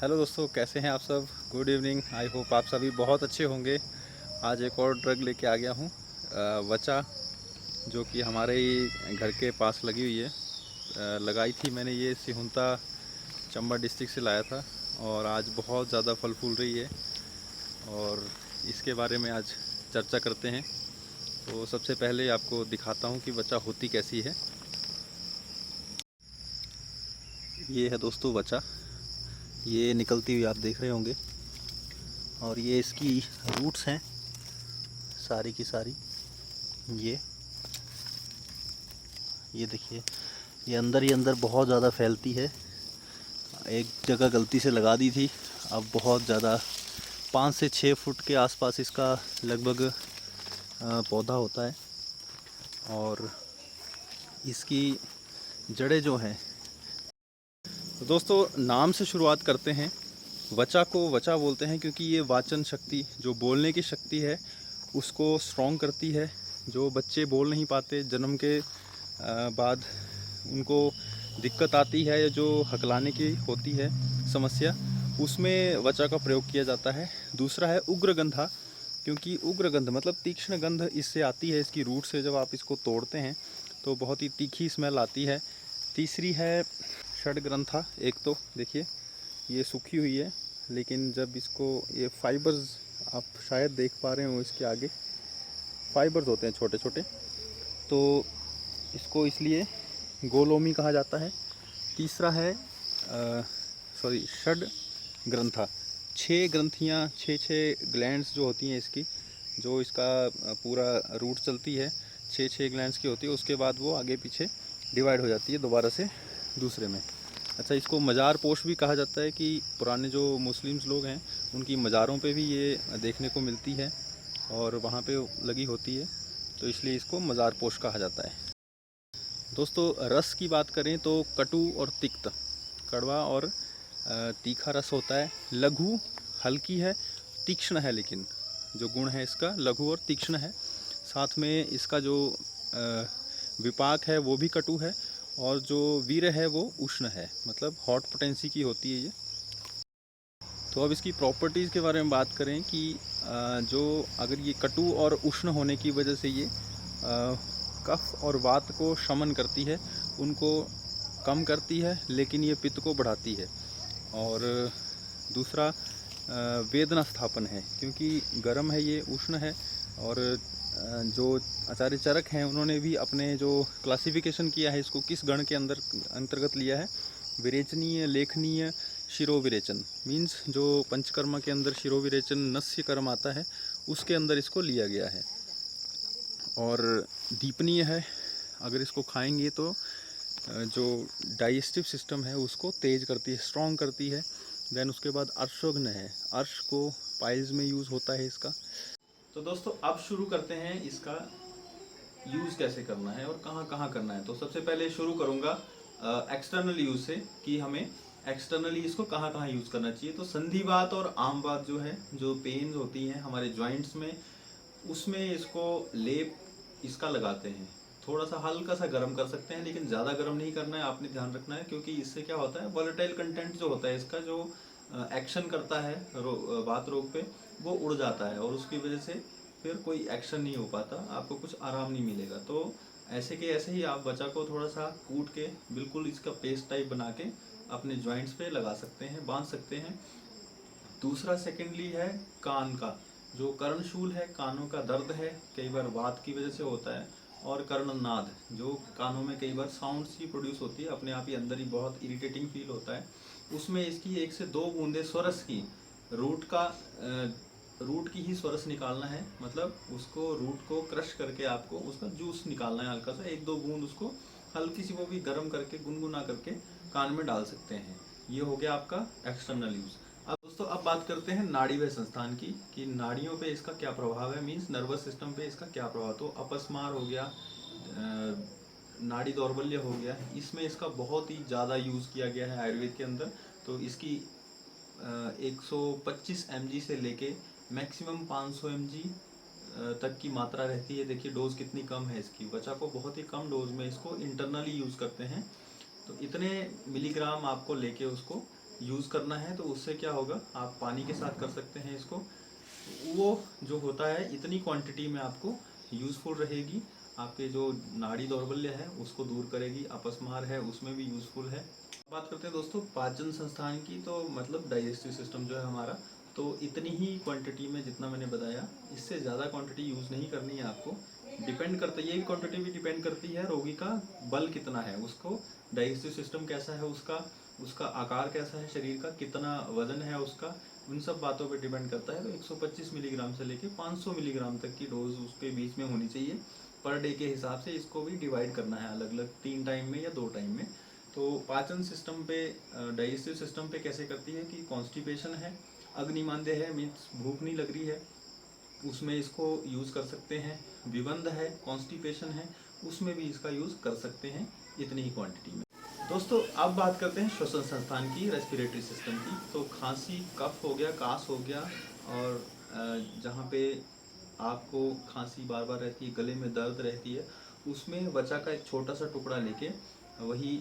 Hello दोस्तों, कैसे हैं आप सब। Good evening. आई होप आप सभी बहुत अच्छे होंगे। आज एक और ड्रग लेके आ गया हूँ, वचा, जो कि हमारे ही घर के पास लगी हुई है। लगाई थी मैंने, ये सिहुंता चंबा डिस्ट्रिक्ट से लाया था और आज बहुत ज़्यादा फल फूल रही है और इसके बारे में आज चर्चा करते हैं। तो सबसे पहले आपको दिखाता हूँ कि वचा होती कैसी है। ये है दोस्तों वचा, ये निकलती हुई आप देख रहे होंगे और ये इसकी रूट्स हैं सारी की सारी। ये देखिए, ये अंदर ही अंदर बहुत ज़्यादा फैलती है। एक जगह गलती से लगा दी थी, अब बहुत ज़्यादा 5 से 6 फुट के आसपास इसका लगभग पौधा होता है और इसकी जड़ें जो हैं, तो दोस्तों नाम से शुरुआत करते हैं। वचा को वचा बोलते हैं क्योंकि ये वाचन शक्ति, जो बोलने की शक्ति है, उसको स्ट्रॉन्ग करती है। जो बच्चे बोल नहीं पाते, जन्म के बाद उनको दिक्कत आती है, या जो हकलाने की होती है समस्या, उसमें वचा का प्रयोग किया जाता है। दूसरा है उग्रगंधा, क्योंकि उग्रगंध मतलब तीक्ष्ण गंध इससे आती है, इसकी रूट से जब आप इसको तोड़ते हैं तो बहुत ही तीखी स्मेल आती है। तीसरी है षडग्रंथा। एक तो देखिए ये सूखी हुई है, लेकिन जब इसको, ये फाइबर्स आप शायद देख पा रहे हो, इसके आगे फाइबर्स होते हैं छोटे छोटे, तो इसको इसलिए गोलोमी कहा जाता है। तीसरा है षड ग्रंथा। 6 ग्रंथियाँ, 6 ग्लैंड्स जो होती हैं इसकी, जो इसका पूरा रूट चलती है, 6 ग्लैंड्स की होती है। उसके बाद वो आगे पीछे डिवाइड हो जाती है दोबारा से दूसरे में। अच्छा, इसको मज़ार पोश भी कहा जाता है कि पुराने जो मुस्लिम्स लोग हैं उनकी मज़ारों पे भी ये देखने को मिलती है और वहाँ पे लगी होती है, तो इसलिए इसको मज़ार पोश कहा जाता है। दोस्तों रस की बात करें तो कटु और तिक्त, कड़वा और तीखा रस होता है। लघु, हल्की है, तीक्ष्ण है, लेकिन जो गुण है इसका लघु और तीक्ष्ण है। साथ में इसका जो विपाक है वो भी कटु है और जो वीर्य है वो उष्ण है, मतलब हॉट पोटेंसी की होती है ये। तो अब इसकी प्रॉपर्टीज़ के बारे में बात करें कि जो अगर ये कटु और उष्ण होने की वजह से ये कफ और वात को शमन करती है, उनको कम करती है, लेकिन ये पित्त को बढ़ाती है। और दूसरा वेदना स्थापन है, क्योंकि गर्म है ये, उष्ण है। और जो आचार्य चरक हैं उन्होंने भी अपने जो क्लासिफिकेशन किया है, इसको किस गण के अंदर अंतर्गत लिया है, विरेचनीय, लेखनीय, शिरोविरेचन, मीन्स जो पंचकर्मा के अंदर शिरोविरेचन नस्य कर्म आता है, उसके अंदर इसको लिया गया है। और दीपनीय है, अगर इसको खाएंगे तो जो डाइजेस्टिव सिस्टम है उसको तेज करती है, स्ट्रॉन्ग करती है। देन उसके बाद अर्शोग्न है, अर्श को पाइल्स में यूज़ होता है इसका। तो दोस्तों अब शुरू करते हैं इसका यूज़ कैसे करना है और कहाँ कहाँ करना है। तो सबसे पहले शुरू करूँगा एक्सटर्नल यूज़ से, कि हमें एक्सटर्नली इसको कहाँ कहाँ यूज़ करना चाहिए। तो संधिवात और आम बात जो है, जो पेन्स होती हैं हमारे जॉइंट्स में, उसमें इसको लेप इसका लगाते हैं। थोड़ा सा हल्का सा गर्म कर सकते हैं, लेकिन ज़्यादा गर्म नहीं करना है, आपने ध्यान रखना है, क्योंकि इससे क्या होता है, वॉलेटाइल कंटेंट जो होता है इसका, जो एक्शन करता है वात रोग पे, वो उड़ जाता है और उसकी वजह से फिर कोई एक्शन नहीं हो पाता, आपको कुछ आराम नहीं मिलेगा। तो ऐसे के ऐसे ही आप बचा को थोड़ा सा कूट के बिल्कुल इसका पेस्ट टाइप बना के अपने जॉइंट्स पे लगा सकते हैं, बांध सकते हैं। दूसरा सेकेंडली है कान का, जो कर्णशूल है, कानों का दर्द है, कई बार वात की वजह से होता है। और कर्णनाद, जो कानों में कई बार साउंड्स की प्रोड्यूस होती है, अपने आप ही अंदर ही बहुत इरिटेटिंग फील होता है, उसमें इसकी 1 से 2 बूंदे स्वरस की, रूट का रूट की ही स्वरस निकालना है, मतलब उसको रूट को क्रश करके आपको उसका जूस निकालना है हल्का सा, 1-2 बूंद उसको हल्की सी वो भी गर्म करके गुनगुना करके कान में डाल सकते हैं। ये हो गया आपका एक्सटर्नल यूज। अब दोस्तों अब बात करते हैं नाड़ी व संस्थान की, कि नाड़ियों पे इसका क्या प्रभाव है, मीन्स नर्वस सिस्टम पे इसका क्या प्रभाव। तो अपस्मार हो गया, नाड़ी दौर्बल्य हो गया, इसमें इसका बहुत ही ज़्यादा यूज़ किया गया है आयुर्वेद के अंदर। तो इसकी 125 mg से लेके मैक्सिमम 500 mg तक की मात्रा रहती है। देखिए डोज कितनी कम है इसकी, बच्चा को बहुत ही कम डोज में इसको इंटरनली यूज़ करते हैं। तो इतने मिलीग्राम आपको लेके उसको यूज़ करना है तो उससे क्या होगा, आप पानी के साथ कर सकते हैं इसको। वो जो होता है इतनी क्वांटिटी में आपको यूज़फुल रहेगी, आपके जो नाड़ी दौर्बल्य है उसको दूर करेगी, अपस्मार है उसमें भी यूज़फुल है। बात करते हैं दोस्तों पाचन संस्थान की, तो मतलब डाइजेस्टिव सिस्टम जो है हमारा, तो इतनी ही क्वांटिटी में जितना मैंने बताया, इससे ज़्यादा क्वांटिटी यूज़ नहीं करनी है आपको। डिपेंड करता है, ये क्वांटिटी भी डिपेंड करती है रोगी का बल कितना है, उसको डाइजेस्टिव सिस्टम कैसा है उसका, उसका आकार कैसा है शरीर का, कितना वजन है उसका, उन सब बातों पे डिपेंड करता है। तो 125 मिलीग्राम से लेके 500 मिलीग्राम तक की डोज उसके बीच में होनी चाहिए पर डे के हिसाब से। इसको भी डिवाइड करना है अलग अलग 3 टाइम में या 2 टाइम में। तो पाचन सिस्टम पे, डाइजेस्टिव सिस्टम पे कैसे करती है कि कॉन्स्टिपेशन है, अग्निमांद्य है, मीन्स भूख नहीं लग रही है, उसमें इसको यूज़ कर सकते हैं। विबंध है, कॉन्स्टिपेशन है, उसमें भी इसका यूज़ कर सकते हैं इतनी ही क्वांटिटी में। दोस्तों अब बात करते हैं श्वसन संस्थान की, रेस्पिरेटरी सिस्टम की। तो खांसी, कफ हो गया, कास हो गया, और जहाँ पे आपको खांसी बार बार रहती है, गले में दर्द रहती है, उसमें वचा का एक छोटा सा टुकड़ा लेके, वही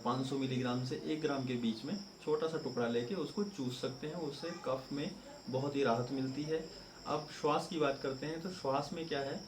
500 मिलीग्राम से 1 ग्राम के बीच में छोटा सा टुकड़ा लेके उसको चूस सकते हैं। उससे कफ में बहुत ही राहत मिलती है। अब श्वास की बात करते हैं, तो श्वास में क्या है,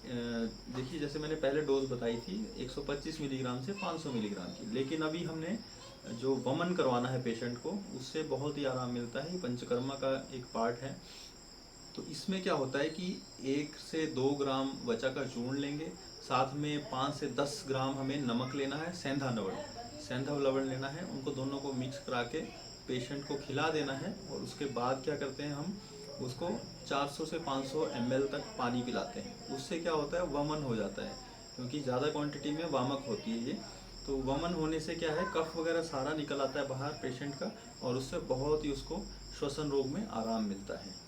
देखिए जैसे मैंने पहले डोज बताई थी 125 मिलीग्राम से 500 मिलीग्राम की, लेकिन अभी हमने जो वमन करवाना है पेशेंट को, उससे बहुत ही आराम मिलता है। ये पंचकर्मा का एक पार्ट है। तो इसमें क्या होता है कि 1 से 2 ग्राम वचा का चूर्ण लेंगे, साथ में 5 से 10 ग्राम हमें नमक लेना है, सेंधा लवण लेना है, उनको दोनों को मिक्स करा के पेशेंट को खिला देना है। और उसके बाद क्या करते हैं, हम उसको 400 से 500 ml तक पानी पिलाते हैं। उससे क्या होता है, वमन हो जाता है, क्योंकि ज़्यादा क्वांटिटी में वामक होती है ये। तो वमन होने से क्या है, कफ वगैरह सारा निकल आता है बाहर पेशेंट का, और उससे बहुत ही उसको श्वसन रोग में आराम मिलता है।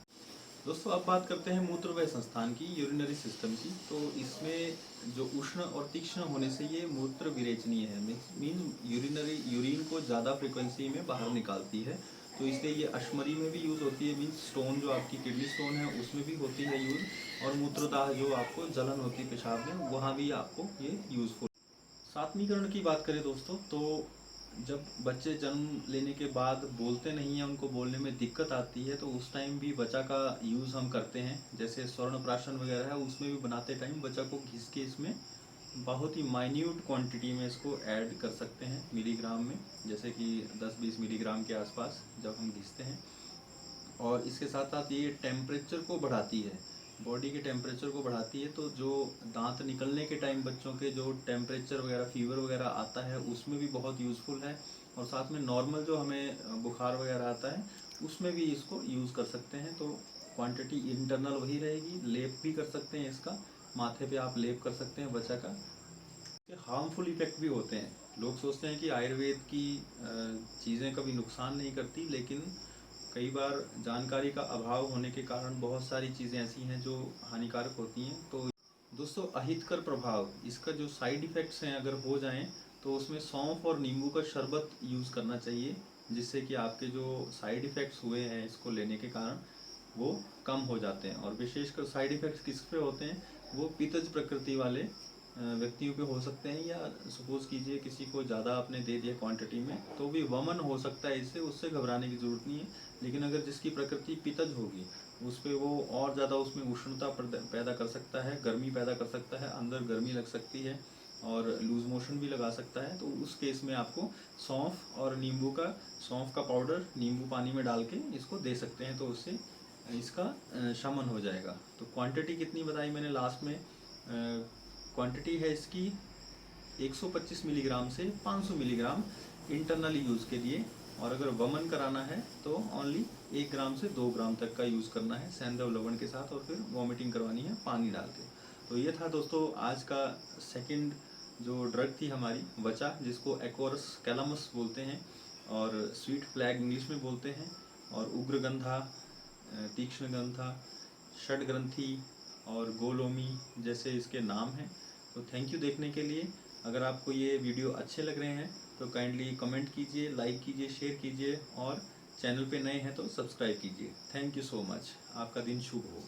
दोस्तों अब बात करते हैं मूत्रवय संस्थान की, यूरिनरी सिस्टम की। तो इसमें जो उष्ण और तीक्ष्ण होने से ये मूत्र विरेचनीय है, मीन यूरिन को ज़्यादा फ्रिक्वेंसी में बाहर निकालती है। तो इसलिए ये अश्मरी में भी यूज़ होती है, मीन्स स्टोन जो आपकी किडनी स्टोन है उसमें भी होती है यूज़, और मूत्रदाह जो आपको जलन होती है पेशाब में, वहाँ भी आपको ये यूज़फुल। सात्मीकरण की बात करें दोस्तों, तो जब बच्चे जन्म लेने के बाद बोलते नहीं हैं, उनको बोलने में दिक्कत आती है, तो उस टाइम भी वचा का यूज़ हम करते हैं। जैसे स्वर्णप्राशन वगैरह है, उसमें भी बनाते टाइम वचा को घिस के इसमें बहुत ही माइन्यूट क्वांटिटी में इसको ऐड कर सकते हैं मिलीग्राम में, जैसे कि 10-20 मिलीग्राम के आसपास जब हम घिसते हैं। और इसके साथ साथ ये टेम्परेचर को बढ़ाती है, बॉडी के टेम्परेचर को बढ़ाती है। तो जो दांत निकलने के टाइम बच्चों के जो टेम्परेचर वगैरह, फीवर वगैरह आता है, उसमें भी बहुत यूज़फुल है। और साथ में नॉर्मल जो हमें बुखार वगैरह आता है, उसमें भी इसको यूज़ कर सकते हैं। तो क्वांटिटी इंटरनल वही रहेगी। लेप भी कर सकते हैं इसका, माथे पे आप लेप कर सकते हैं वचा का। हार्मफुल इफेक्ट भी होते हैं। लोग सोचते हैं कि आयुर्वेद की चीज़ें कभी नुकसान नहीं करती, लेकिन कई बार जानकारी का अभाव होने के कारण बहुत सारी चीज़ें ऐसी हैं जो हानिकारक होती हैं। तो दोस्तों अहितकर प्रभाव, इसका जो साइड इफ़ेक्ट्स हैं अगर हो जाएं, तो उसमें सौंफ और नींबू का शरबत यूज़ करना चाहिए, जिससे कि आपके जो साइड इफ़ेक्ट्स हुए हैं इसको लेने के कारण वो कम हो जाते हैं। और विशेषकर साइड इफ़ेक्ट्स किस पे होते हैं, वो पित्तज प्रकृति वाले व्यक्तियों पे हो सकते हैं, या सपोज कीजिए किसी को ज़्यादा आपने दे दिया क्वांटिटी में, तो भी वमन हो सकता है इससे, उससे घबराने की ज़रूरत नहीं है। लेकिन अगर जिसकी प्रकृति पित्तज होगी, उस पर वो और ज़्यादा उसमें उष्णता पैदा कर सकता है, गर्मी पैदा कर सकता है, अंदर गर्मी लग सकती है, और लूज मोशन भी लगा सकता है। तो उस केस में आपको सौंफ और नींबू का, सौंफ का पाउडर नींबू पानी में डाल के इसको दे सकते हैं, तो उससे इसका शमन हो जाएगा। तो क्वांटिटी कितनी बताई मैंने लास्ट में, क्वांटिटी है इसकी 125 मिलीग्राम से 500 मिलीग्राम इंटरनली यूज़ के लिए। और अगर वमन कराना है तो ओनली 1 ग्राम से 2 ग्राम तक का यूज़ करना है सेंधव लवण के साथ, और फिर वॉमिटिंग करवानी है पानी डाल के। तो ये था दोस्तों आज का सेकंड जो ड्रग थी हमारी, वचा, जिसको एक्वोरस कैलामस बोलते हैं, और स्वीट फ्लैग इंग्लिश में बोलते हैं, और उग्रगंधा, तीक्ष्ण गंधा, षडग्रंथी और गोलोमी जैसे इसके नाम हैं। तो थैंक यू देखने के लिए। अगर आपको ये वीडियो अच्छे लग रहे हैं तो काइंडली कमेंट कीजिए, लाइक कीजिए, शेयर कीजिए, और चैनल पे नए हैं तो सब्सक्राइब कीजिए। Thank you so much. आपका दिन शुभ हो।